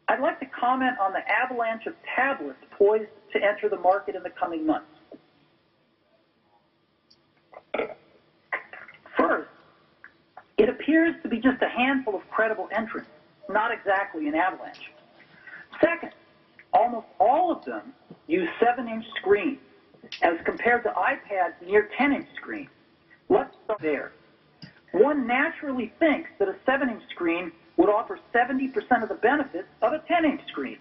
I'd like to comment on the avalanche of tablets poised to enter the market in the coming months. First, it appears to be just a handful of credible entrants, not exactly an avalanche. Second, almost all of them use 7-inch screens, as compared to iPad's near 10-inch screen. Let's start there. One naturally thinks that a 7-inch screen would offer 70% of the benefits of a 10-inch screen.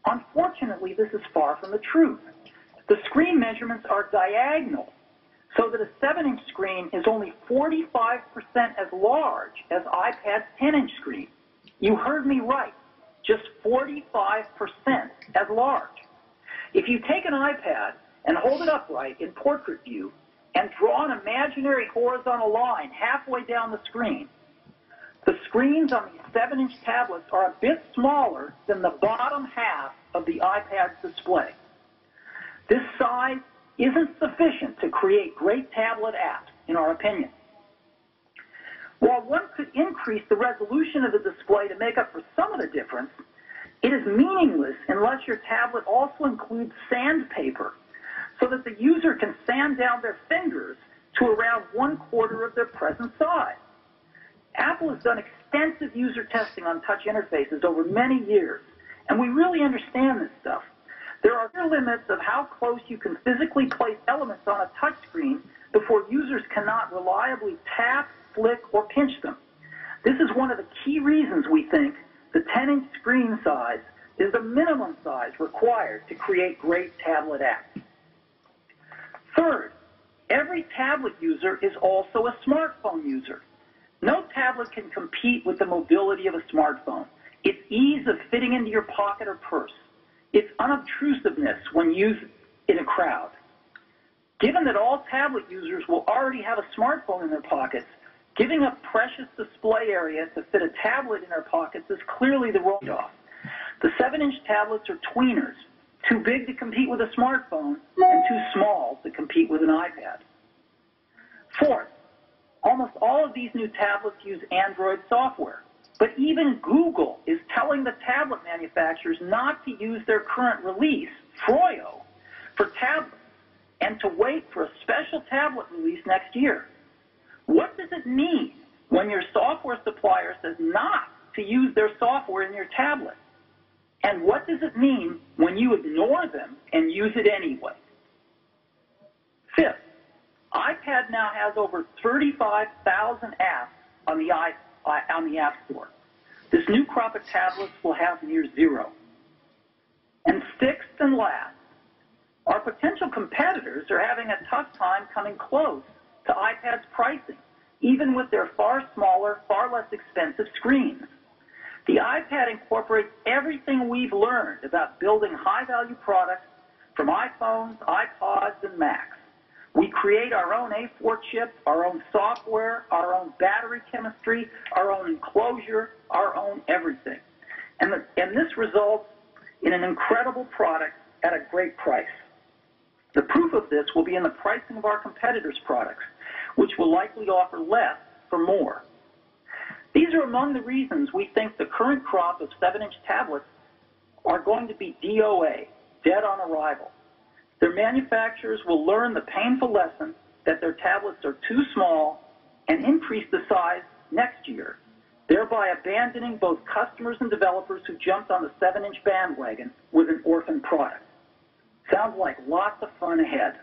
Unfortunately, this is far from the truth. The screen measurements are diagonal, so that a 7-inch screen is only 45% as large as iPad's 10-inch screen. You heard me right, just 45% as large. If you take an iPad and hold it upright in portrait view and draw an imaginary horizontal line halfway down the screen, the screens on these 7-inch tablets are a bit smaller than the bottom half of the iPad's display. This size isn't sufficient to create great tablet apps, in our opinion. While one could increase the resolution of the display to make up for some of the difference, it is meaningless unless your tablet also includes sandpaper, so that the user can sand down their fingers to around 1/4 of their present size. Apple has done extensive user testing on touch interfaces over many years, and we really understand this stuff. There are clear limits of how close you can physically place elements on a touchscreen before users cannot reliably tap, flick, or pinch them. This is one of the key reasons we think the 10-inch screen size is the minimum size required to create great tablet apps. Third, every tablet user is also a smartphone user. No tablet can compete with the mobility of a smartphone, its ease of fitting into your pocket or purse, its unobtrusiveness when used in a crowd. Given that all tablet users will already have a smartphone in their pockets, giving up precious display area to fit a tablet in their pockets is clearly the wrong trade-off. The 7-inch tablets are tweeners, too big to compete with a smartphone and too small to compete with an iPad. Fourth, almost all of these new tablets use Android software, but even Google is telling the tablet manufacturers not to use their current release, Froyo, for tablets, and to wait for a special tablet release next year. What does it mean when your software supplier says not to use their software in your tablet? And what does it mean when you ignore them and use it anyway? Fifth, iPad now has over 35,000 apps on the App Store. This new crop of tablets will have near zero. And sixth and last, our potential competitors are having a tough time coming close to iPad's pricing, even with their far smaller, far less expensive screens. The iPad incorporates everything we've learned about building high-value products from iPhones, iPods, and Macs. We create our own A4 chip, our own software, our own battery chemistry, our own enclosure, our own everything. And this results in an incredible product at a great price. The proof of this will be in the pricing of our competitors' products, which will likely offer less for more. These are among the reasons we think the current crop of 7-inch tablets are going to be DOA, dead on arrival. Their manufacturers will learn the painful lesson that their tablets are too small and increase the size next year, thereby abandoning both customers and developers who jumped on the 7-inch bandwagon with an orphan product. Sounds like lots of fun ahead.